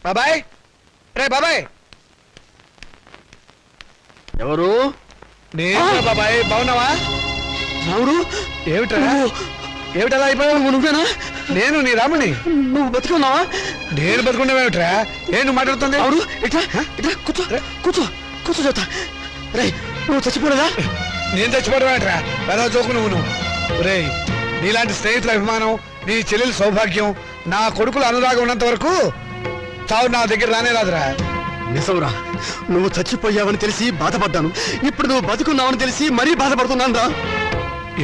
బాబాయ్, రే బాబాయ్. ఎవరు? నేను బాబాయ్. బాగున్నావా? రాముడు, ఏమిట్రా? ఏమిటలా అయిపోయావు? నువ్వేనా? నేను నీ రాముని. నువ్వు బతుకున్నావా? నేను బతుకున్నావేమిట్రా? ఏ నువ్వు మాట్లాడుతుంది? అవును, ఇట్లా ఇట్లా కూర్చో కూర్చో కూర్చో చెప్తా. రే, నువ్వు చచ్చిపోలేదా? నేను చచ్చిపోవడమేట్రా? ఎలా చూకు నువ్వు. రే, నీలాంటి స్నేహితుల అభిమానం, నీ చెల్లెల సౌభాగ్యం, నా కొడుకుల అనురాగం ఉన్నంత వరకు చావు నా దగ్గర రానే రాదురా. నిజంరా, నువ్వు చచ్చిపోయావని తెలిసి బాధపడ్డాను. ఇప్పుడు నువ్వు బతుకున్నావని తెలిసి మరీ బాధపడుతున్నాను రా.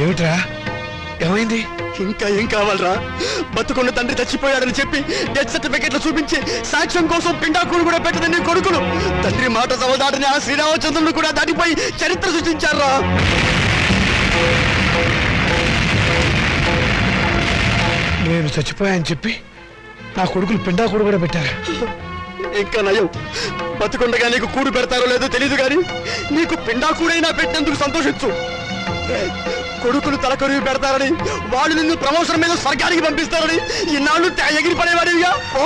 ఏమిట్రా? ఏమైంది? ఇంకా ఏం కావాలరా? బతుకున్న తండ్రి చచ్చిపోయాడని చెప్పి డెత్ సర్టిఫికెట్లు చూపించి సాక్ష్యం కోసం పిండాకులు కూడా పెట్టదని నీ కొడుకులు తండ్రి మాట సవదాటని ఆ శ్రీరామచంద్రుని కూడా దాటిపోయి చరిత్ర సృష్టించారా. నేను చచ్చిపోయాని చెప్పి నా కొడుకులు పిండాకుడు కూడా పెట్టారు. ఇంకా నయం, బతుకుండగా నీకు కూడు పెడతారో లేదో తెలీదు గాని నీకు పిండాకుడైనా పెట్టినందుకు సంతోషించు. కొడుకులు తలకొరివి పెడతారని, వాళ్ళు నిన్ను ప్రమోషన్ మీద స్వర్గానికి పంపిస్తారని ఇన్నాళ్ళు ఎగిరి పడేవాడివిగా. ఓ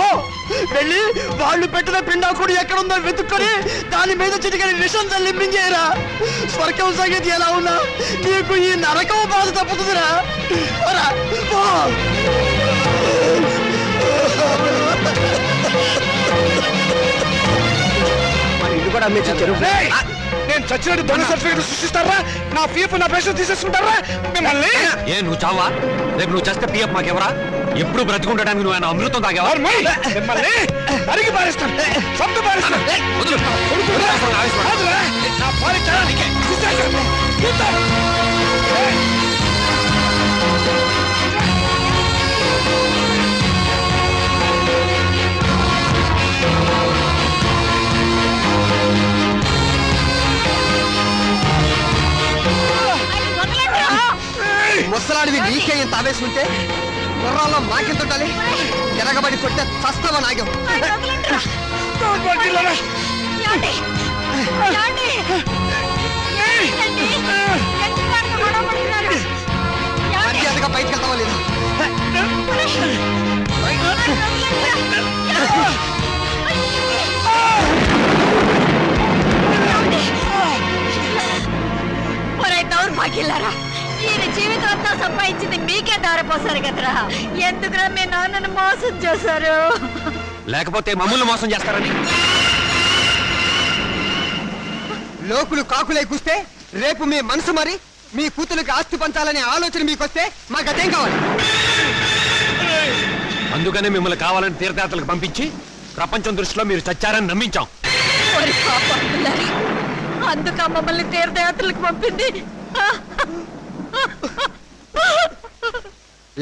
వెళ్ళి వాళ్ళు పెట్టిన పిండాకుడు ఎక్కడుందో వెతుక్కొని దాని మీద చిటికని విషం తల్లింపించేయరా. స్వర్గం సంగతి ఎలా ఉన్నా నీకు ఈ నరకం బాధ తప్పుతుందిరా. ఇది కూడా నేను చచ్చినట్టు దొంగ సర్టిఫికెట్ సృష్టిస్తారా? నా పీఎఫ్ నా పెన్షన్ తీసేసుకుంటారా మిమ్మల్ని? ఏ నువ్వు చావా? రేపు నువ్వు చేస్తే పీఎఫ్ మాకెవరా? ఎప్పుడు బ్రతికుండడానికి నువ్వు ఆయన అమృతం తాగేవా? మిమ్మల్ని అడిగి పారేస్తాను, సొంత పారేస్తాను. ముసలాడివి నీకే ఇంత ఆవేశం గుర్రాల్లో మాకెంత ఉండాలి? ఎరగబడి కొట్టే చస్తావా నాగం. మర్యాదగా బయటకు వెళ్తావా లేదా? మాకిల్లారా, ఈయన జీవితం అంతా సంపాదించింది మీకే దారిపోసారు కదరా. ఎందుకురా మీ నాన్నను మోసం చేశారు? లేకపోతే మమ్మల్ని మోసం చేస్తారని. లోకులు కాకులై కూస్తే రేపు మీ మనసు మరి మీ కూతురికి ఆస్తి పంచాలనే ఆలోచన మీకొస్తే మాకు అదేం కావాలి? అందుకనే మిమ్మల్ని కావాలని తీర్థయాత్రలకు పంపించి ప్రపంచం దృష్టిలో మీరు చచ్చారని నమ్మించాం. అందుక మమ్మల్ని తీర్థయాత్రలకు పంపింది.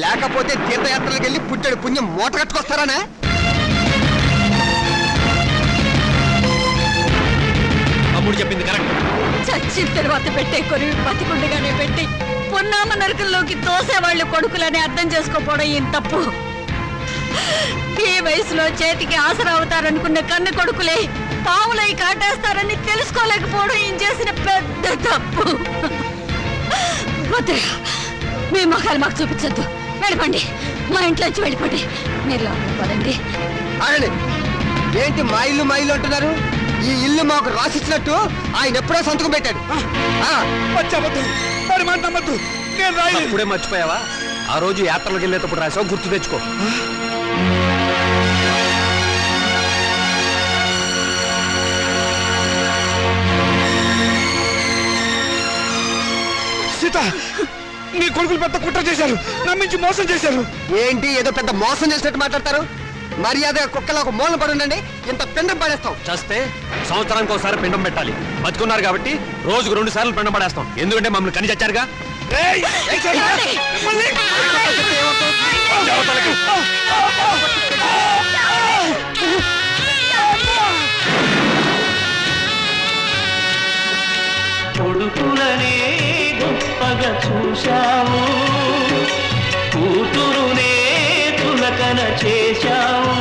లేకపోతే తీర్థయాత్రలకు వెళ్ళి పుట్టడు పుణ్యం మూట కట్టుకొస్తారానే? అమ్ముడు చెప్పింది కరెక్ట్. చచ్చిన తర్వాత పెట్టే కొరివి బతికుండగానే పెట్టి పున్నామ నరకంలోకి తోసేవాళ్ళు కొడుకులని అర్థం చేసుకోపోవడం ఏం తప్పు. ఈ వయసులో చేతికి ఆసరా అవుతారనుకున్న కన్ను కొడుకులే పావులై కాటేస్తారని తెలుసుకోలేకపోవడం ఏం చేసిన పెద్ద తప్పు. మీ మొఖాలు మాకు చూపించద్దు. వెళ్ళిపోండి, మా ఇంట్లోంచి వెళ్ళిపోండి. మీరు లోపలికి పదండి. ఏంటి మా ఇల్లు అంటున్నారు? ఈ ఇల్లు మాకు రాసిచ్చినట్టు ఆయన ఎప్పుడో సంతకం పెట్టాడు. ఇప్పుడే మర్చిపోయావా? ఆ రోజు యాత్రలకు వెళ్ళేటప్పుడు రాసావు, గుర్తు తెచ్చుకో. సీత, నీ కొడుకులు పెద్ద కుట్ర చేశారు, నమ్మించి మోసం చేశారు. ఏంటి ఏదో పెద్ద మోసం చేసినట్టు మాట్లాడతారు? మర్యాద కుక్కలో ఒక మూలం పడి ఉండండి. ఇంత పిండం పడేస్తాం. చేస్తే సంవత్సరానికి ఒకసారి పిండం పెట్టాలి. బతుకున్నారు కాబట్టి రోజుకు 2 సార్లు పిండం పడేస్తాం. ఎందుకంటే మమ్మల్ని కని చచ్చారుగా. కొడుకులనే గొప్పగా చూశావు, కూతురునే తులకన చేశావు.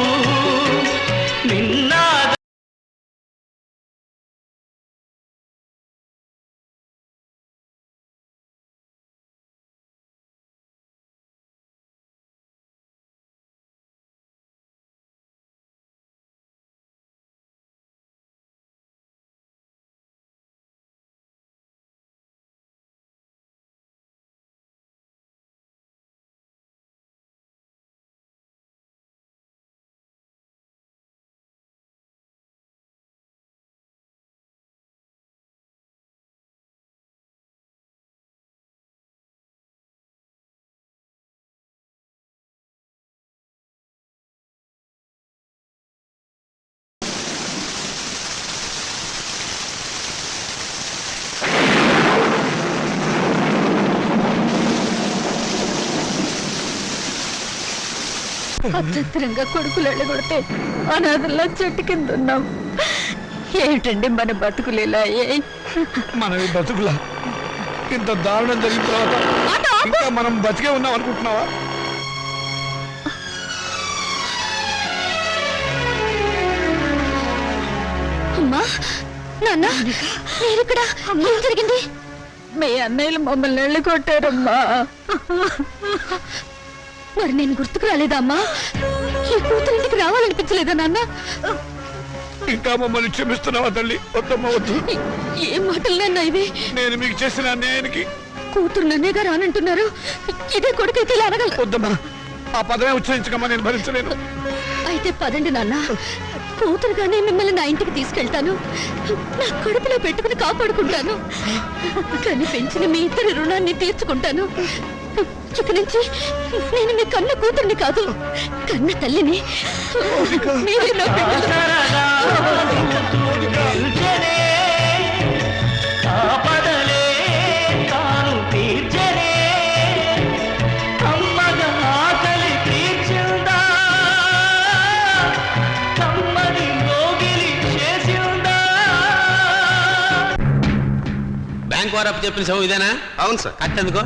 అత్యంతరంగా కొడుకులు వెళ్ళగొడితే అనాథల్లా చెట్టు కింద ఉన్నాం. ఏమిటండి మన బతుకులు ఇలా అయ్యాయి? మనవి బతుకులా? ఇంత దారుణం జరిగిన తర్వాత ఇంకా మనం బతికే ఉన్నాం అనుకుంటున్నావా? అమ్మా, నాన్న, మీరిక్కడ ఏం జరిగింది? మీ అన్నయ్యలు మమ్మల్ని వెళ్ళగొట్టారమ్మా. మరి నేను గుర్తుకు రాలేదా అమ్మా? ఈ కూతురింటికి రావాలనిపించలేదా నాన్న? ఇంకా మమ్మల్ని క్షమిస్తున్నావా తల్లి? వద్దమ్మా, వద్దు. ఏం మాటలు నాన్న ఇవి? నేను మీకు చేసిన అన్యాయానికి కూతురు నన్నేగా రానంటున్నారు. ఇదే కొడుకైతే ఇలా అనగలరు. వద్దమ్మా, ఆ పదమే ఉచ్చరించకమ్మా, నేను భరించలేను. అయితే పదండి నాన్న, కూతురుగానే మిమ్మల్ని నా ఇంటికి తీసుకెళ్తాను. నా కడుపులో పెట్టుకుని కాపాడుకుంటాను. కానీ పెంచిన మీ ఇద్దరి రుణాన్ని తీర్చుకుంటాను. ఇక నుంచి నేను మీ కన్న కూతుర్ని కాదు, కన్న తల్లిని. మీరే నా బిడ్డలు. ఆపదలే తాను తీర్చనే అమ్మగా ఆకలి తీర్చిందా కమ్మని మోగిలి చేసిందా. బ్యాంక్ వారు చెప్పిన సభ ఇదేనా? అవును సార్. కట్టెందుకో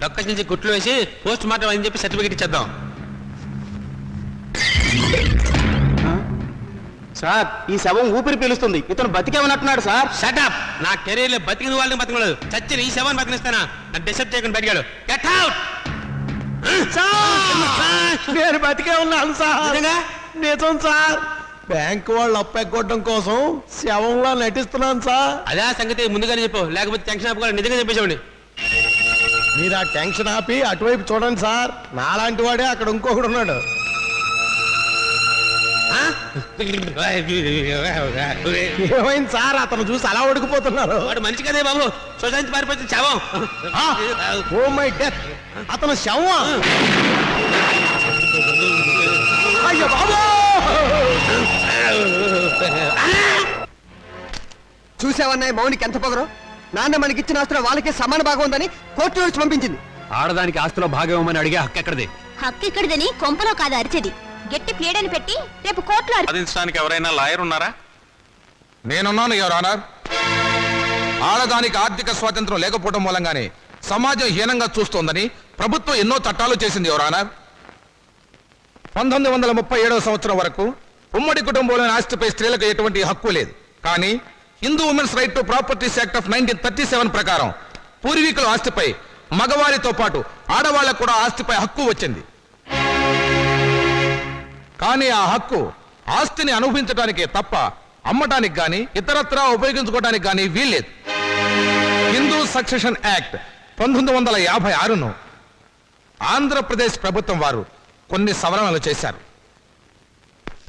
లొకేషన్ నుంచి గుట్లు వేసి పోస్ట్ మార్టం అని చెప్పి సర్టిఫికేట్ ఇచ్చేద్దాం. సార్, ఈ శవం ఊపిరి పీలుస్తుంది. ఇతను బతికేమన్నట్టున్నాడు సార్. షటప్! నా కెరీర్ లో బతికిన వాళ్ళని బతికలేదు, చచ్చిన ఈ శవాన్ని బతికిస్తానా? నా డిస్టర్బ్ చేయకుండా బతికాడు. Get out! నేను బతికే ఉన్నాను సార్. నిజం సార్. బ్యాంకు వాళ్ళు అప్పెక్కొట్టడం కోసం శవంలా నటిస్తున్నాను సార్. అదే సంగతి ముందుగానే చెప్పు, లేకపోతే టెన్షన్ ఆపుకోవాలి. నిజంగా చెప్పేసేవాడి. మీరు ఆ టెన్షన్ ఆపి అటువైపు చూడండి సార్. నాలాంటి వాడే అక్కడ ఇంకొకడు ఉన్నాడు. ఏమైంది సార్? అతను చూసి అలా ఉడికిపోతున్నారు. వాడు మంచి కదే బాబు, సొసైటీ పారిపోతుంది శవం. Oh my death! అతను శవం. అయ్యో బాబు! చూసావన్నాయి మౌనికి ఎంత పొగరు. నాన్న మనకిచ్చిన ఆస్తులు వాళ్ళకే సమాన భాగం ఉందని కోర్టు వచ్చి పంపించింది. ఆడదానికి ఆస్తిలో భాగం ఇవ్వమని అడిగే హక్కు ఎక్కడిది? హక్కు ఇక్కడిదని కొంపలో కాదు అరిచేది. గట్టి ప్లేడని పెట్టి రేపు కోర్టులో సాధించడానికి ఎవరైనా లాయర్ ఉన్నారా? నేనున్నాను యువర్ ఆనర్. ఆడదానికి ఆర్థిక స్వాతంత్రం లేకపోవడం మూలంగానే సమాజం హీనంగా చూస్తోందని ప్రభుత్వం ఎన్నో చట్టాలు చేసింది యువర్ ఆనర్. 1937 సంవత్సరం వరకు ఉమ్మడి కుటుంబంలోని ఆస్తిపై స్త్రీలకు ఎటువంటి హక్కు లేదు. కానీ Hindu women's right to properties act of 1937 ప్రకారం పూర్వీకుల ఆస్తిపై మగవారితో పాటు ఆడవాళ్లకు కూడా ఆస్తిపై హక్కు వచ్చింది. కానీ ఆ హక్కు ఆస్తిని అనుభవించడానికే తప్ప అమ్మటానికి గాని ఇతరత్రా ఉపయోగించుకోవడానికి గాని వీల్లేదు. హిందూ సక్సెషన్ యాక్ట్ 1956ను ఆంధ్రప్రదేశ్ ప్రభుత్వం వారు కొన్ని సవరణలు చేశారు.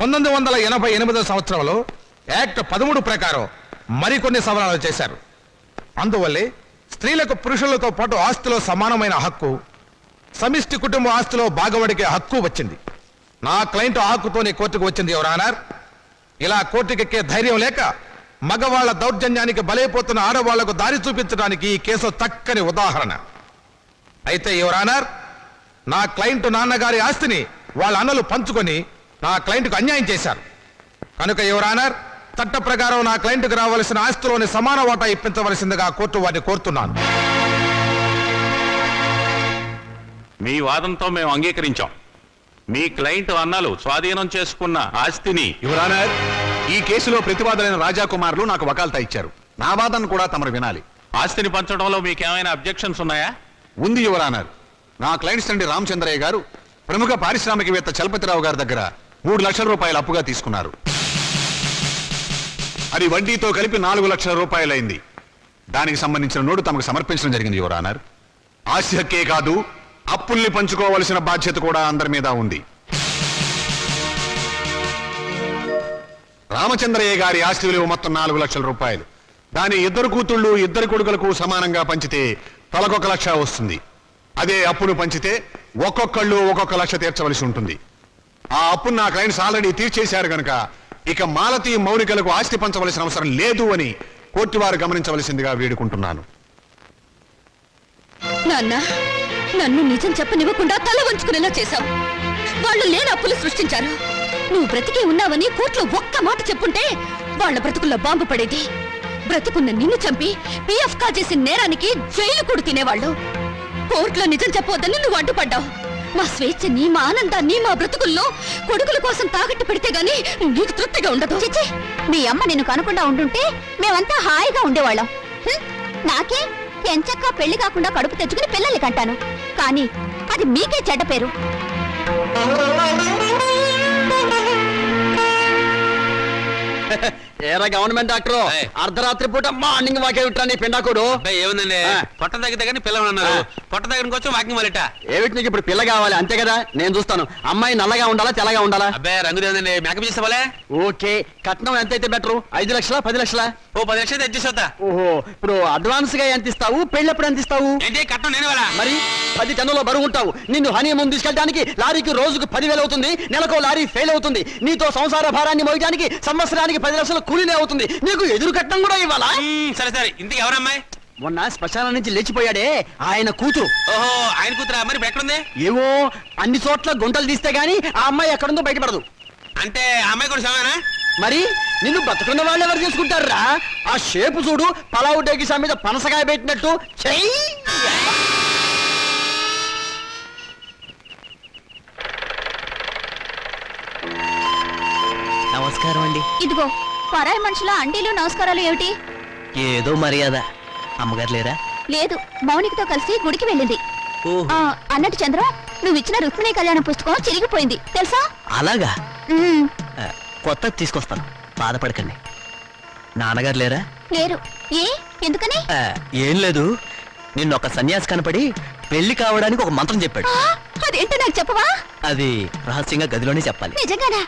1988 సంవత్సరంలో యాక్ట్ 13 ప్రకారం మరికొన్ని సవరణలు చేశారు. అందువల్లే స్త్రీలకు పురుషులతో పాటు ఆస్తిలో సమానమైన హక్కు, సమిష్టి కుటుంబ ఆస్తిలో భాగవడికే హక్కు వచ్చింది. నా క్లయింట్ ఆ హక్కుతోనే కోర్టుకు వచ్చింది యువర్ ఆనర్. ఇలా కోర్టుకెక్కే ధైర్యం లేక మగవాళ్ల దౌర్జన్యానికి బలైపోతున్న ఆడవాళ్లకు దారి చూపించడానికి ఈ కేసు చక్కని ఉదాహరణ. అయితే యువర్ ఆనర్, నా క్లయింట్ నాన్నగారి ఆస్తిని వాళ్ళ అన్నలు పంచుకొని నా క్లయింట్కు అన్యాయం చేశారు. కనుక యువర్ ఆనర్, చట్ట ప్రకారం నా క్లయింట్కి రావాల్సిన ఆస్తిలోని సమాన వాటా ఇప్పించవలసిందిగా కోర్టు వారిని కోరుతున్నాను. మీ వాదంతో మేము అంగీకరించాం. మీ క్లయింట్ అన్నలు స్వాధీనం చేసుకున్న ఆస్తిని యువర్ ఆనర్, ఈ కేసులో ప్రతివాదులైన రాజాకుమారులు నాకు వకాల్తా ఇచ్చారు. నా వాదన కూడా తమరు వినాలి. ఆస్తిని పంచడంలో మీకేమైనా అబ్జెక్షన్స్ ఉన్నాయా? ఉంది యువర్ ఆనర్. నా క్లయింట్స్ తండ్రి రామచంద్రయ్య గారు ప్రముఖ పారిశ్రామికవేత్త చలపతిరావు గారి దగ్గర 3 లక్షల రూపాయలు అప్పుగా తీసుకున్నారు. అది వడ్డీతో కలిపి 4 లక్షల రూపాయలైంది. దానికి సంబంధించిన నోటు తమకు సమర్పించడం జరిగింది యువర్ ఆనర్. ఆస్తి హక్కే కాదు, అప్పుల్ని పంచుకోవలసిన బాధ్యత కూడా అందరి మీద ఉంది. రామచంద్రయ్య గారి ఆస్తి విలువ మొత్తం 4 లక్షల రూపాయలు. దాని 2 కూతుళ్ళు 2 కొడుకులకు సమానంగా పంచితే తలకొక 1 లక్ష వస్తుంది. అదే అప్పును పంచితే ఒక్కొక్కళ్ళు 1 లక్ష తీర్చవలసి ఉంటుంది. ఆ అప్పును నా క్లయింట్స్ ఆల్రెడీ తీర్చేశారు గనక ఇక మాలతి మౌనికలకు ఆస్తి పంచవలసిన అవసరం లేదు అని కోర్టు వారు గమనించవలసిందిగా వేడుకుంటున్నాను. నాన్న, నన్ను నిజం చెప్పనివ్వకుండా తల వంచుకునేలా చేశావు. వాళ్ళు లేని అప్పులు సృష్టించారు. నువ్వు బ్రతికే ఉన్నావని కోర్టులో ఒక్క మాట చెప్పుంటే వాళ్ళ బ్రతుకుల్లో బాంబు పడేది. బ్రతుకున్న నిన్ను చంపి పిఎఫ్ కాజేసిన నేరానికి జైలు కూడా తినేవాళ్ళు. కోర్టులో నిజం చెప్పవద్దని నువ్వు అడ్డుపడ్డావు. మా స్వేచ్ఛని, మా ఆనందాన్ని, మా బ్రతుకుల్లో కొడుకుల కోసం తాకట్టు పెడితే గాని నీకు తృప్తిగా ఉండదు. చిచ్చి, మీ అమ్మ నిన్ను కనకుండా ఉండుంటే మేమంతా హాయిగా ఉండేవాళ్ళం. నాకే ఎంచక్కా పెళ్లి కాకుండా కడుపు తెచ్చుకుని పిల్లల్ని కంటాను. కానీ అది మీకే చెడ్డ పేరు. ఏరా గవర్నమెంట్ డాక్టర్, ఏయ్. అర్ధరాత్రి పూట మార్నింగ్ వాకే విట్టా నీ పిండాకుడు. ఏముందండి ఆ. పొట్ట దగ్గర పిల్లలు అన్నారు. ఆ. పొట్ట దగ్గరకు వచ్చి వాకింగ్ మొదలెట్టా. ఏమిటి నీకు ఇప్పుడు పిల్ల కావాలి అంతే కదా? నేను చూస్తాను. అమ్మాయి నల్లగా ఉండాలా తెల్లగా ఉండాలా? అబ్బాయి రంగు లేదండి, మేకప్ చేసేవాళ్ళే. ఓకే, కట్నం ఎంత అయితే బెటరు? 5 లక్షలా 10 లక్షలా? ఓ 10 లక్షలు తెచ్చేసా. ఓహో, ఇప్పుడు అడ్వాన్స్ గా ఎంత ఇస్తావు? పెళ్ళప్పుడు ఎంత ఇస్తావు? ఏంటి కట్నం నేను వాళ్ళ మరి 10 టన్నుల బరువు ఉంటావు. నిన్ను హనీమూన్ తీసుకెళ్ళడానికి లారీకి రోజుకు 10,000 అవుతుంది. నెలకు లారీ ఫెయిల్ అవుతుంది. నీతో సంసార భారాన్ని మోయడానికి సంవత్సరానికి 10 లక్షల కూలీనే అవుతుంది. నీకు ఎదురు కట్నం కూడా ఇవ్వాలా? సరే సరే, ఇంటికి ఎవరమ్మాయి? మొన్న శ్మశానం నుంచి లేచిపోయాడే ఆయన కూతురు. ఓహో, ఆయన కూతురా? మరి ఇప్పుడు ఎక్కడుంది? ఏవో అన్ని చోట్ల గుంటలు తీస్తే గానీ ఆ అమ్మాయి ఎక్కడుందో బయటపడదు. అంటే ఆ అమ్మాయి కూడా సమానా? మరి నిన్ను బతుకున్న వాళ్ళు ఎవరు చేసుకుంటారా? ఆ షేపు చూడు, పలావు డేగిసా మీద పనసకాయ పెట్టినట్టు. చెయ్యి. నమస్కారం అండి. ఇదిగో పరాయి మనుషుల అండీలు నమస్కారాలు ఏమిటి? ఏదో మర్యాద. అమ్మగారు లేరా? లేదు, మౌనికతో కలిసి గుడికి వెళ్ళింది. ఓహో, అన్నట్టు చంద్రం, నువ్వు ఇచ్చిన రుక్మిణి కళ్యాణ పుస్తకం చిరిగిపోయింది తెలుసా? అలాగా? ఉమ్, కొత్తది తీసుకొస్తాను, బాధపడకండి. నాన్నగారు లేరా? లేరు. ఏ ఎందుకని? ఏం లేదు, నిన్న ఒక సన్యాసి కనపడి పెళ్లి కావడానికి ఒక మంత్రం చెప్పాడు. అదేంటో నాకు చెప్పవా? అది రహస్యంగా గదిలోనే చెప్పాలి. నిజంగానా?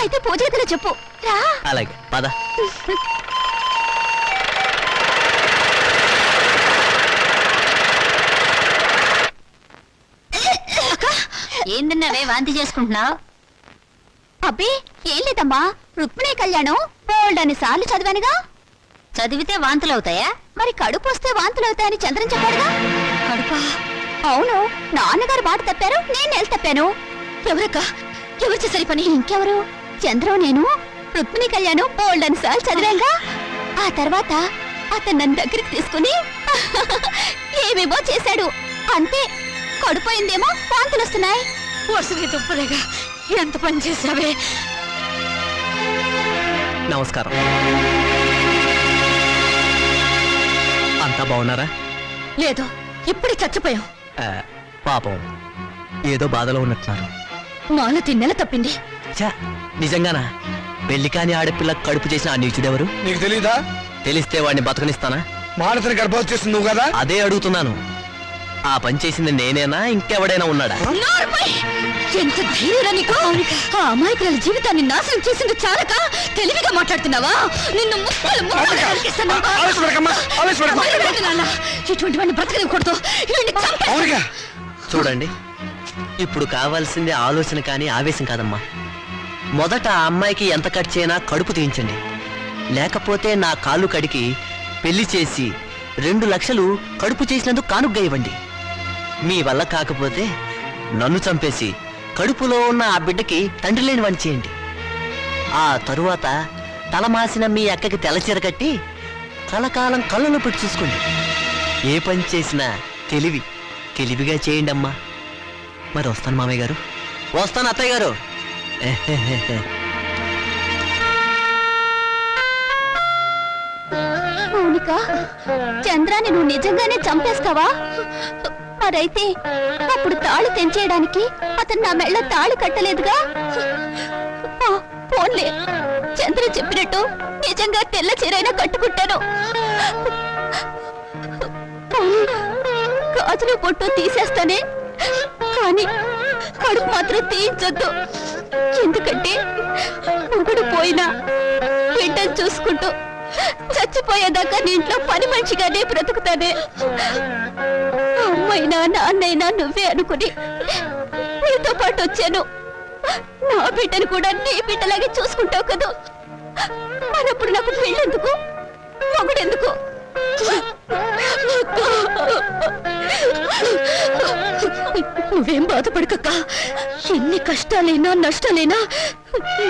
అయితే పూజ గదిలో చెప్పు. రా. అలాగే, పద. ఏందన్నావే వాంతి చేసుకుంటున్నావు? అబ్బే ఏం లేదమ్మా, రుక్మిణి కళ్యాణం బోల్డని సార్లు చదివానుగా. చదివితే వాంతులు అవుతాయా? మరి కడుపు వస్తే వాంతులు అవుతాయని చంద్రం చెప్పాడుగా. కడుపా? అవును, నాన్నగారు మాట తప్పారు, నేను నెల తప్పాను. ఎవరక్క? ఎవరు చేసరి పని? ఇంకెవరు? చంద్రం నేను రుక్మిణి కళ్యాణం బోల్డని సార్లు చదివాంగా. ఆ తర్వాత అతను నన్ను దగ్గరికి తీసుకుని ఏమేమో చేశాడు. అంతే, కడుపోయిందేమో వాంతులు వస్తున్నాయి. వరుసగా తుప్పలేగా ఎంత పని చేసావే. నమస్కారం. అంతా బాగున్నారా? లేదు, ఇప్పుడే చచ్చిపోయాం. పాపం ఏదో బాధలో ఉన్నట్టున్నారు. మాలతి నెల తప్పింది. ఛా, నిజంగానా? పెళ్లి కాని ఆడపిల్ల కడుపు చేసిన ఆ నీచుడెవరు? నీకు తెలీదా? తెలిస్తే వాడిని బతకనిస్తానా? మానసిని గర్భవతి చేస్తుంది నువ్వు కదా? అదే అడుగుతున్నాను. ఆ పని చేసింది నేనేనా, ఇంకెవడైనా ఉన్నాడా? నోర్మై! ఎంత ధైర్యం నీకు! ఆ అమాయకుల జీవితాన్ని నాశనం చేసింది చాలక తెలివిగా మాట్లాడుతున్నావా? నిన్ను ముక్కలు ముక్కలు నరికేస్తాను. వదిలిపెట్టు నాన్న. ఇటువంటి వాడిని బ్రతకనివ్వకూడదు. వీడిని చంపేస్తాను. అవునుగా. చూడండి, ఇప్పుడు కావాల్సింది ఆలోచన కానీ ఆవేశం కాదమ్మా. మొదట ఆ అమ్మాయికి ఎంత ఖర్చైనా కడుపు తీయించండి. లేకపోతే నా కాళ్ళు కడికి పెళ్లి చేసి 2 లక్షలు కడుపు చేసినందుకు కానుగ్గా ఇవ్వండి. మీ వల్ల కాకపోతే నన్ను చంపేసి కడుపులో ఉన్న ఆ బిడ్డకి తండ్రి లేని వాణ్ణి చేయండి. ఆ తరువాత తలమాసిన మీ అక్కకి తెల్లచీర కట్టి కలకాలం కళ్ళలో పెట్టి చూసుకోండి. ఏ పని చేసినా తెలివిగా చేయండి అమ్మా. మరి వస్తాను మామయ్య గారు. వస్తాను అత్తయ్య గారు. మౌనిక, చంద్రాన్ని నువ్వు నిజంగానే చంపేస్తావా? మరైతే అప్పుడు తాళి తెంచేయడానికి అతను నా మెళ్ళ తాళి కట్టలేదుగా. పోన్లే, చంద్ర చెప్పినట్టు నిజంగా తెల్ల చీరైనా కట్టుకుంటాను. గాజులు పొట్టు తీసేస్తానే, కానీ కడుపు మాత్రం తీయించొద్దు. ఎందుకంటే మొగుడు పోయినా బిడ్డను చూసుకుంటూ చచ్చిపోయేదాకా నీ ఇంట్లో పని మనిషిగానే బ్రతుకుతానే. అమ్మైనా నాన్నైనా నువ్వే అనుకుని నీతో పాటు వచ్చాను. నా బిడ్డను కూడా నీ బిడ్డలాగే చూసుకుంటావు కదా. మరప్పుడు నాకు పెళ్ళెందుకు, మొగుడెందుకు? నువ్వేం బాధపడకక్క. ఎన్ని కష్టాలైనా నష్టాలైనా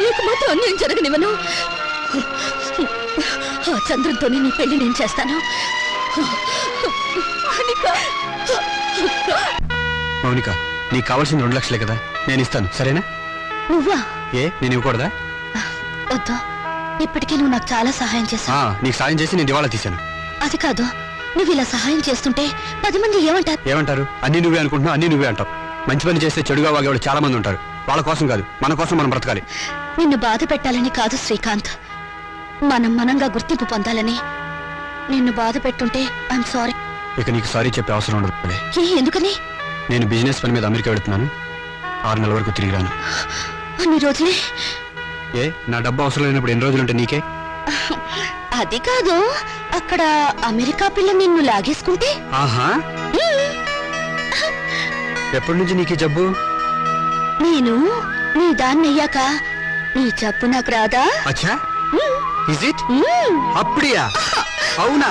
నీకు మాత్రం అన్యాయం జరగనివ్వను. ఆ చంద్రంతోనే నీ పెళ్లి నేను చేస్తాను. మౌనిక, నీకు కావాల్సిన 2 లక్షలే కదా, నేను ఇస్తాను, సరేనా? నువ్వా? ఏ, నేను ఇవ్వకూడదా? వద్దు, ఇప్పటికే నువ్వు నాకు చాలా సహాయం చేశావు. నీకు సాయం చేసి నేను దివాళా తీశాను. అది కాదు, నువ్వు ఇలా సహాయం చేస్తుంటే 10 మంది ఏమంటారు? ఏమంటారు? అన్ని నువ్వే అనుకుంటున్నావు, అన్ని నువ్వే అంటావు. మంచి పని చేస్తే చెడుగా వాగేవాళ్ళు చాలా మంది ఉంటారు. వాళ్ళ కోసం కాదు, మన కోసం మనం బ్రతకాలి. నిన్ను బాధ పెట్టాలని కాదు శ్రీకాంత్, మనంగా గుర్తింపు పొందాలని. నిన్ను బాధ పెట్టుంటే ఐఎమ్ సారీ. ఇక నీకు సారీ చెప్పే అవసరం ఉండదు. ఎందుకని? నేను బిజినెస్ పని మీద అమెరికా వెళుతున్నాను. 6 నెలల వరకు తిరిగి రాను. అన్ని రోజులే? ఏ, నా డబ్బు అవసరం లేనప్పుడు ఎన్ని రోజులుంటే నీకే? అది కాదు, అక్కడ అమెరికా పిల్ల నిన్ను లాగేసుకుంటే? ఆహా, ఎప్పటి నుంచి నీకు జబ్బు? నేను నీ దాన్ని అయ్యాక నీ జబ్బు నాకు రాదా? అచ్చా, ఇస్ ఇట్? అప్పుడియా? అవునా?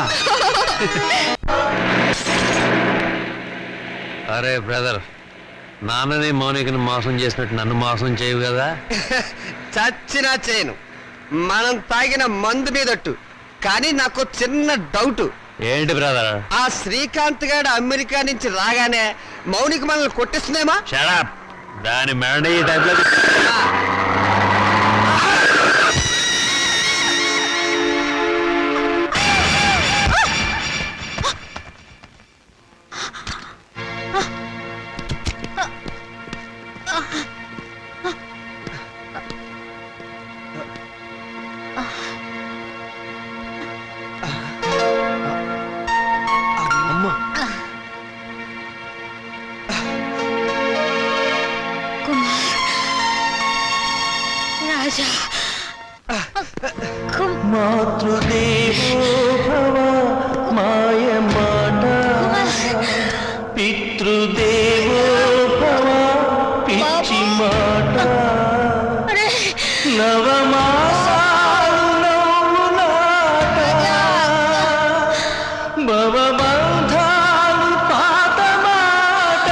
అరే బ్రదర్, నాన్నని మౌనికని మోసం చేసినట్టు నన్ను మోసం చేయవు కదా? చచ్చినా చేయను, మనం తాగిన మందు మీదట్టు. కానీ నాకు చిన్న డౌట్. ఏంటి బ్రదర్? ఆ శ్రీకాంత్ గారు అమెరికా నుంచి రాగానే మౌనిక మనల్ని కొట్టిస్తుందేమా? షడప్, దాని మెడ ఈ టైప్లో. రాజా, మాతృదేవో భవ మాయ మాట, పితృదేవో భవ పిచ్చి మాట, నవమాసాలు నవ్వులాట, భవబంధాలు పాత మాట.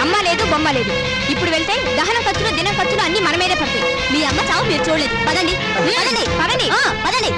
అమ్మ లేదు, బొమ్మ లేదు. ఇప్పుడు వెళ్తే దహనం ఖర్చులు, దినం ఖర్చులు అన్ని మన మీదే పడతాయి. మీ అమ్మ చావు మీరు చూడలేదు. పదండి పదండి పదండి పదండి.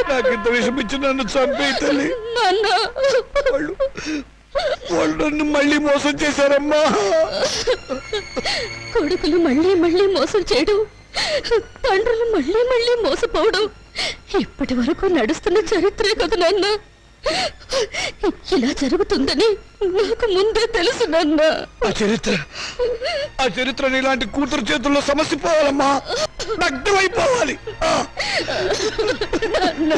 నాకింత విషమిచ్చి నన్ను చంపే తల్లి. వాళ్ళు నన్ను మళ్ళీ మోసం చేశారమ్మా. కొడుకులు మళ్ళీ మళ్ళీ మోసం చేయడం, తండ్రులు మళ్ళీ మళ్ళీ మోసపోవడం ఇప్పటి వరకు నడుస్తున్న చరిత్రే కదా నాన్న. ఇలా జరుగుతుందని నాకు ముందే తెలుసు నాన్న. ఆ చరిత్ర నీలాంటి కూతురు చేతుల్లో సమస్య పోవాలమ్మా, దగ్ధమైపోవాలి. నాన్న.